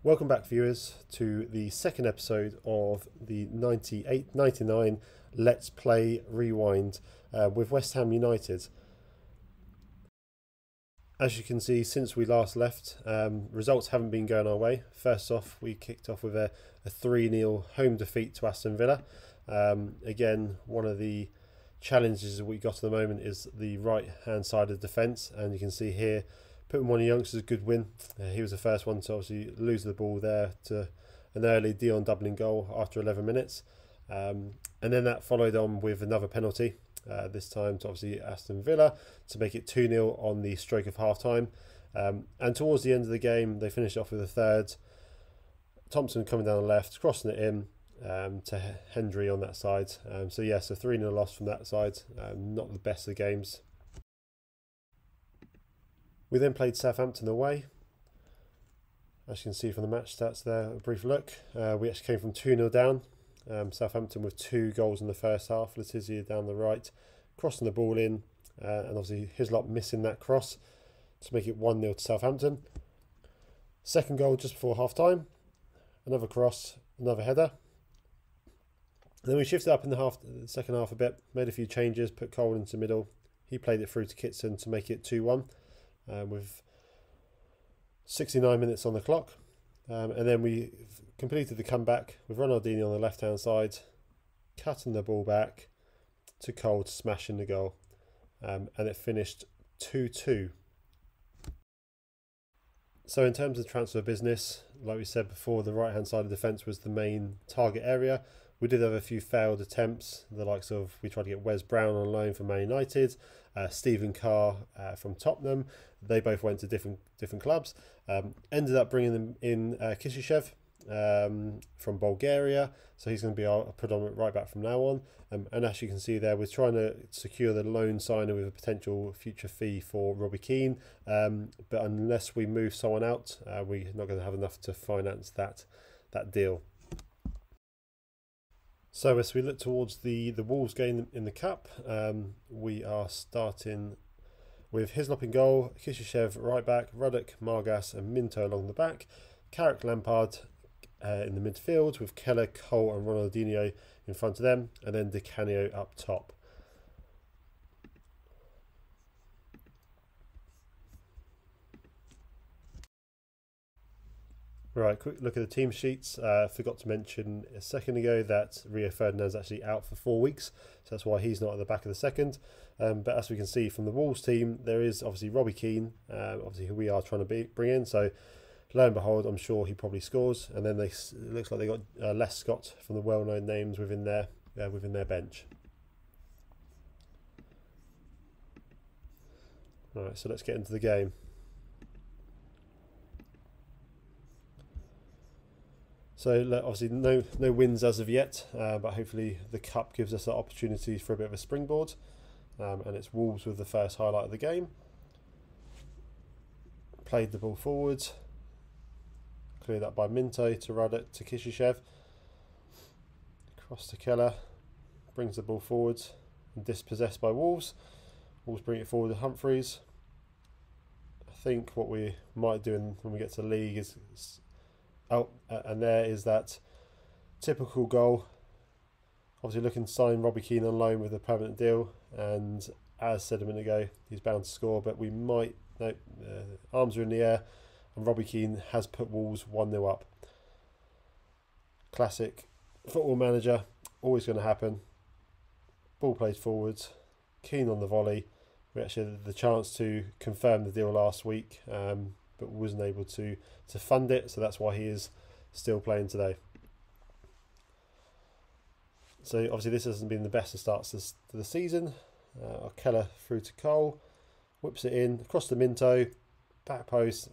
Welcome back, viewers, to the second episode of the 98-99 Let's Play Rewind with West Ham United. As you can see, since we last left, results haven't been going our way. First off, we kicked off with a 3-0 home defeat to Aston Villa. Again, one of the challenges that we got at the moment is the right-hand side of the defence, and you can see here, putting one of the youngsters a good win. He was the first one to obviously lose the ball there to an early Dion doubling goal after 11 minutes. And then that followed on with another penalty, this time to obviously Aston Villa, to make it 2-0 on the stroke of half-time. And towards the end of the game, they finished off with a third. Thompson coming down the left, crossing it in to Hendry on that side. So yes, a 3-0 loss from that side. Not the best of the games. We then played Southampton away. As you can see from the match stats there, a brief look. We actually came from 2-0 down. Southampton with 2 goals in the first half. Letizia down the right, crossing the ball in, and obviously Hislop missing that cross to make it 1-0 to Southampton. Second goal just before half time. Another cross, another header. And then we shifted up in the second half a bit, made a few changes, put Cole into the middle. He played it through to Kitson to make it 2-1. With 69 minutes on the clock, and then we completed the comeback with Ronaldinho on the left hand side, cutting the ball back to Cole to smash in the goal, and it finished 2-2. So in terms of transfer business, like we said before, the right hand side of defence was the main target area. We did have a few failed attempts, the likes of, we tried to get Wes Brown on loan from Man United, Stephen Carr from Tottenham. They both went to different clubs. Ended up bringing them in Kishishev from Bulgaria, so he's going to be our predominant right back from now on. And as you can see there, we're trying to secure the loan signer with a potential future fee for Robbie Keane. But unless we move someone out, we're not going to have enough to finance that deal. So as we look towards the Wolves game in the Cup, we are starting with Hislop in goal, Kishishev right back, Ruddock, Margas and Minto along the back, Carrick, Lampard in the midfield with Keller, Cole and Ronaldinho in front of them, and then Di Canio up top. Right, quick look at the team sheets. Forgot to mention a second ago that Rio Ferdinand's actually out for 4 weeks, so that's why he's not at the back of the second. But as we can see from the Wolves team, there is obviously Robbie Keane, obviously who we are trying to bring in. So lo and behold, I'm sure he probably scores. And then it looks like they got Les Scott from the well-known names within their bench. All right, so let's get into the game. So obviously no wins as of yet, but hopefully the Cup gives us that opportunity for a bit of a springboard. And it's Wolves with the first highlight of the game. Played the ball forward. Cleared up by Minto to Ruddock to Kishishev. Cross to Keller. Brings the ball forward and dispossessed by Wolves. Wolves bring it forward to Humphreys. I think what we might do when we get to the league is... Oh, and there is that typical goal. Obviously looking to sign Robbie Keane on loan with a permanent deal, and as said a minute ago, he's bound to score, but we might... No, arms are in the air, and Robbie Keane has put Wolves 1-0 up. Classic football manager, always going to happen. Ball played forwards, Keane on the volley. We actually had the chance to confirm the deal last week, but wasn't able to fund it, so that's why he is still playing today. So obviously this hasn't been the best of starts to the season. Keller through to Cole, whips it in, across to Minto, back post,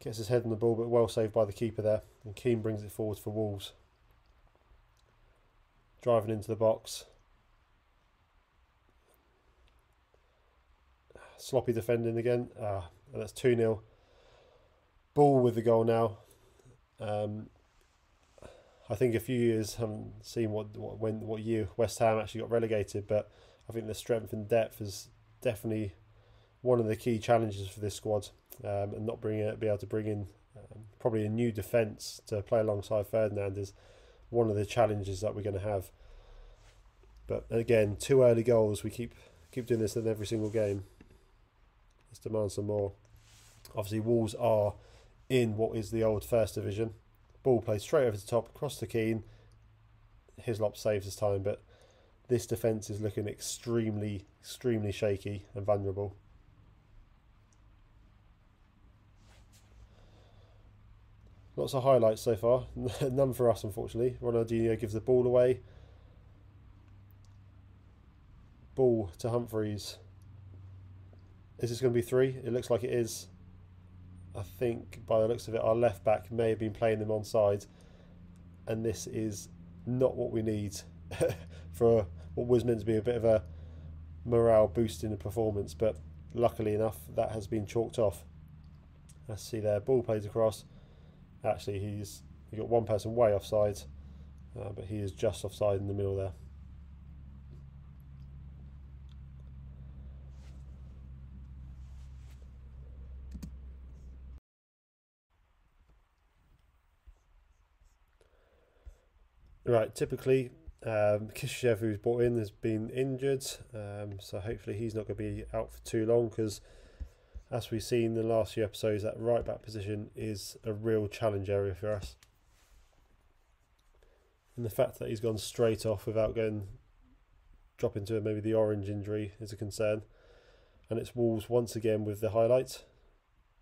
gets his head on the ball, but well saved by the keeper there, and Keane brings it forward for Wolves. Driving into the box. Sloppy defending again, and that's 2-0. Ball with the goal now. I think a few years haven't seen what year West Ham actually got relegated, but I think the strength and depth has definitely one of the key challenges for this squad, and not be able to bring in probably a new defence to play alongside Ferdinand is one of the challenges that we're going to have. But again, 2 early goals. We keep doing this in every single game. Let's demand some more. Obviously, Wolves are in what is the old First Division. Ball played straight over the top, across to Keane. Hislop saves his time, but this defence is looking extremely shaky and vulnerable. Lots of highlights so far. None for us, unfortunately. Ronaldinho gives the ball away. Ball to Humphreys. Is this going to be 3? It looks like it is. I think by the looks of it, our left back may have been playing them onside, and this is not what we need for what was meant to be a bit of a morale boosting performance. But luckily enough, that has been chalked off. Let's see there. Ball plays across. Actually, he got one person way offside, but he is just offside in the middle there. Right, typically Kishishev, who's brought in, has been injured, so hopefully he's not going to be out for too long, because as we've seen in the last few episodes, that right back position is a real challenge area for us. And the fact that he's gone straight off without dropping to maybe the orange injury is a concern. And it's Wolves once again with the highlight,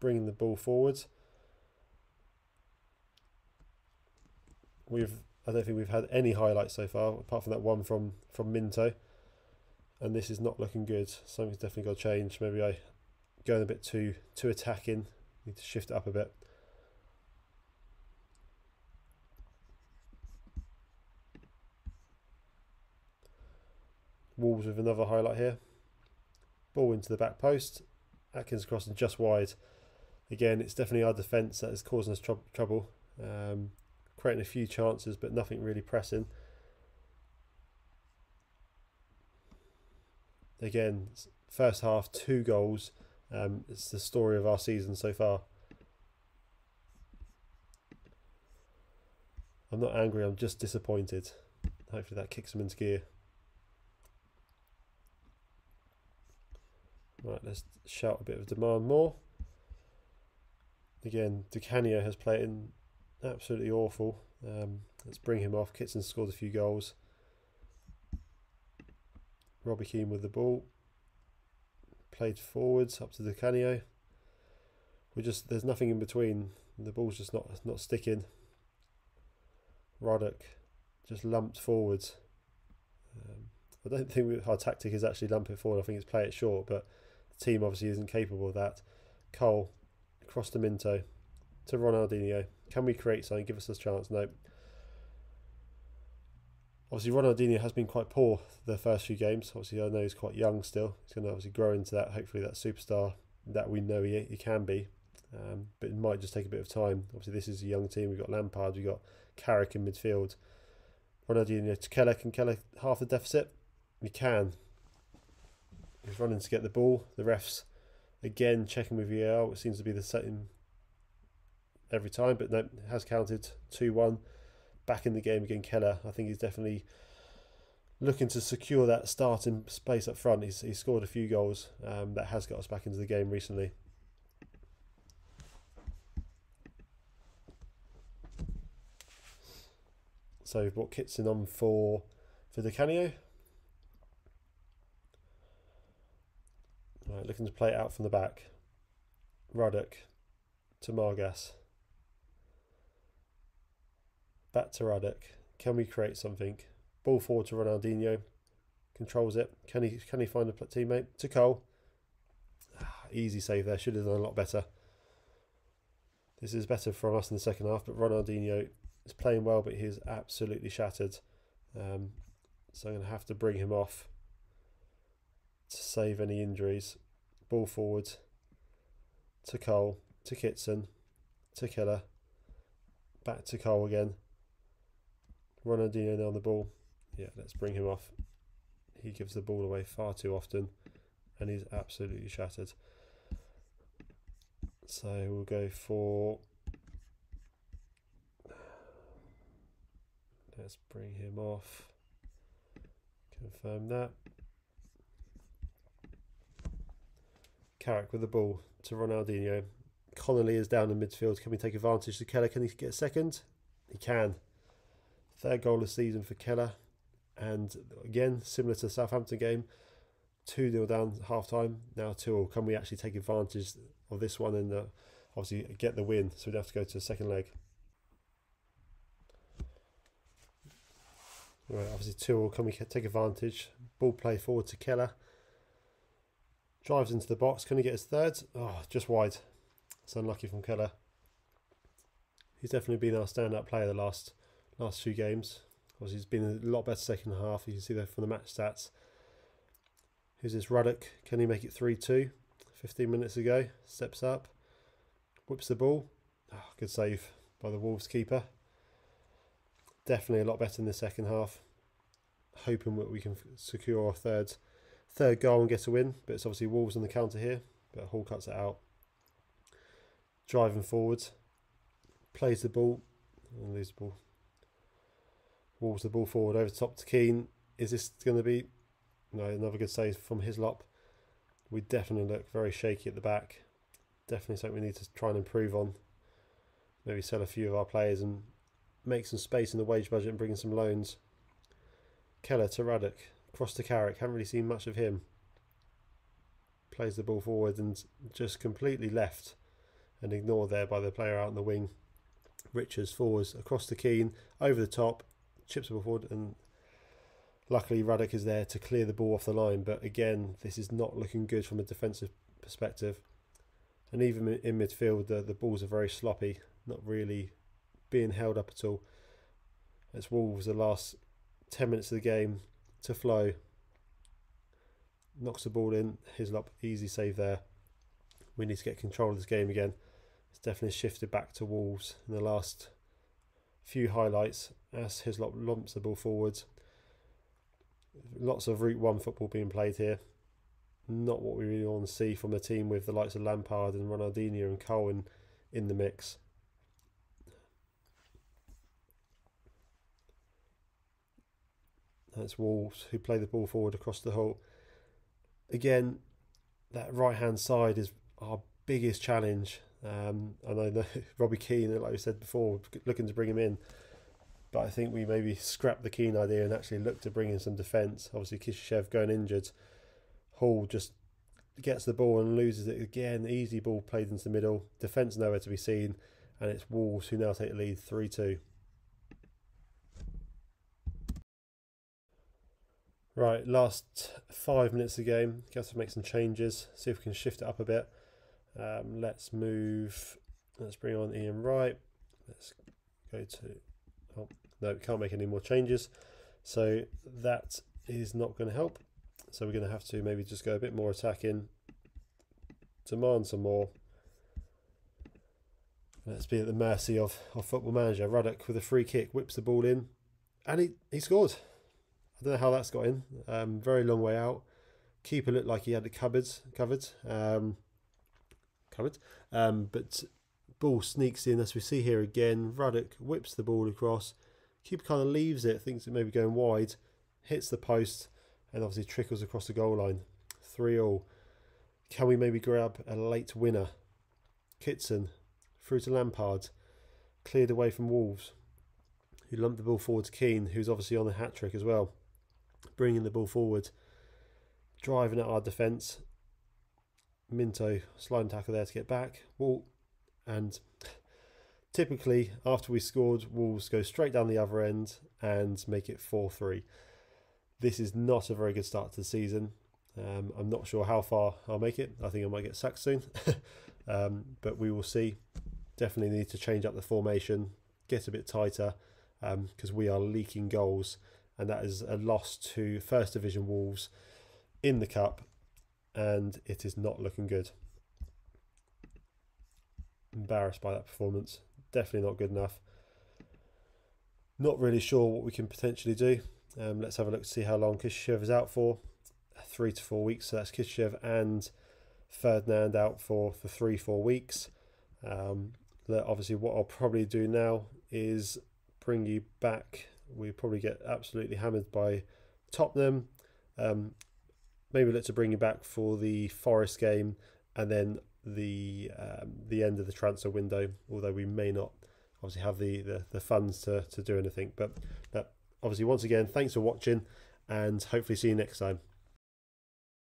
bringing the ball forward. I don't think we've had any highlights so far, apart from that one from Minto. And this is not looking good. Something's definitely got to change. Maybe I going a bit too attacking. Need to shift it up a bit. Wolves with another highlight here. Ball into the back post. Atkins crossing just wide. Again, it's definitely our defence that is causing us trouble. Creating a few chances, but nothing really pressing. Again, first half, 2 goals. It's the story of our season so far. I'm not angry, I'm just disappointed. Hopefully that kicks them into gear. Right, let's shout a bit of demand more. Again, Canio has played in absolutely awful. Let's bring him off. Kitson scored a few goals. Robbie Keane with the ball. Played forwards up to Canio. There's nothing in between. The ball's just not sticking. Roddick just lumped forwards. I don't think our tactic is actually lump it forward. I think it's play it short, but the team obviously isn't capable of that. Cole across to Minto to Ronaldinho. Can we create something? Give us a chance? No. Obviously, Ronaldinho has been quite poor the first few games. Obviously, I know he's quite young still. He's going to obviously grow into that, hopefully, that superstar that we know he can be. But it might just take a bit of time. Obviously, this is a young team. We've got Lampard, we've got Carrick in midfield. Ronaldinho to Keller. Can Keller half the deficit? He can. He's running to get the ball. The refs, again, checking with VAR. It seems to be the same every time, but no, it has counted 2-1. Back in the game again, Keller. I think he's definitely looking to secure that starting space up front. He's scored a few goals that has got us back into the game recently. So we've brought Kitson on for Di Canio. Right, looking to play it out from the back. Roddick to Margas. Back to Roddick. Can we create something? Ball forward to Ronaldinho. Controls it. Can he find a teammate? To Cole. Easy save there. Should have done a lot better. This is better from us in the second half, but Ronaldinho is playing well, but he is absolutely shattered. So I'm going to have to bring him off to save any injuries. Ball forward to Cole, to Kitson, to Keller. Back to Cole again. Ronaldinho now on the ball. Yeah, let's bring him off. He gives the ball away far too often, and he's absolutely shattered. So we'll go for, let's bring him off, confirm that. Carrick with the ball to Ronaldinho. Connolly is down in midfield. Can we take advantage to Keller? Can he get a second? He can. Third goal of the season for Keller. And again, similar to the Southampton game, 2-0 down half time, now 2-0. Can we actually take advantage of this one and obviously get the win? So we'd have to go to the second leg. Right, obviously 2-0. Can we take advantage? Ball play forward to Keller. Drives into the box. Can he get his third? Oh, just wide. It's unlucky from Keller. He's definitely been our standout player the last few games. Obviously, he's been a lot better second half. You can see that from the match stats. Who's this? Ruddock. Can he make it 3-2? 15 minutes ago. Steps up. Whips the ball. Oh, good save by the Wolves keeper. Definitely a lot better in the second half. Hoping that we can secure our third goal and get a win. But it's obviously Wolves on the counter here. But Hall cuts it out. Driving forward. Plays the ball. And lose the ball. Wolves the ball forward over top to Keane. Is this going to be... No, another good save from Hislop. We definitely look very shaky at the back. Definitely something we need to try and improve on. Maybe sell a few of our players and make some space in the wage budget and bring in some loans. Keller to Ruddock. Cross to Carrick. Haven't really seen much of him. Plays the ball forward and just completely left and ignored there by the player out in the wing. Richards forwards across to Keane. Over the top. Chips the ball forward and luckily Ruddock is there to clear the ball off the line. But again, this is not looking good from a defensive perspective. And even in midfield, the balls are very sloppy. Not really being held up at all. It's Wolves the last 10 minutes of the game to flow. Knocks the ball in. Hislop, easy save there. We need to get control of this game again. It's definitely shifted back to Wolves in the last few highlights as Hislop lumps the ball forwards. Lots of Route 1 football being played here. Not what we really want to see from a team with the likes of Lampard and Ronaldinho and Cohen in the mix. That's Wolves who play the ball forward across the whole. Again, that right hand side is our biggest challenge. And I know Robbie Keane, like we said before, looking to bring him in. But I think we maybe scrap the Keane idea and actually look to bring in some defence. Obviously, Kishishev going injured. Hall just gets the ball and loses it again. Easy ball played into the middle. Defence nowhere to be seen. And it's Wolves who now take the lead 3-2. Right, last 5 minutes of the game. Got to make some changes. See if we can shift it up a bit. Let's bring on Ian Wright. Let's go to... Oh, no, we can't make any more changes. So that is not going to help. So we're going to have to maybe just go a bit more attacking. Demand some more. Let's be at the mercy of Football Manager. Ruddock with a free kick, whips the ball in. And he scored. I don't know how that's got in. Very long way out. Keeper looked like he had it covered. But ball sneaks in, as we see here again. Ruddock whips the ball across. Keeper kind of leaves it, thinks it may be going wide, hits the post, and obviously trickles across the goal line. 3-3. Can we maybe grab a late winner? Kitson through to Lampard, cleared away from Wolves, who lumped the ball forward to Keane, who's obviously on the hat trick as well, bringing the ball forward, driving at our defence. Minto sliding tackle there to get back. And typically after we scored, Wolves go straight down the other end and make it 4-3. This is not a very good start to the season. I'm not sure how far I'll make it. I think I might get sacked soon. But we will see. Definitely need to change up the formation, get a bit tighter, because we are leaking goals. And that is a loss to First Division Wolves in the Cup. And it is not looking good. Embarrassed by that performance. Definitely not good enough. Not really sure what we can potentially do. Let's have a look to see how long Kishishev is out for. 3 to 4 weeks. So that's Kishishev and Ferdinand out for 3-4 weeks. That obviously what I'll probably do now is bring you back. We probably get absolutely hammered by Tottenham. Maybe look to bring you back for the Forest game, and then the end of the transfer window. Although we may not obviously have the funds to do anything. But obviously, once again, thanks for watching, and hopefully see you next time.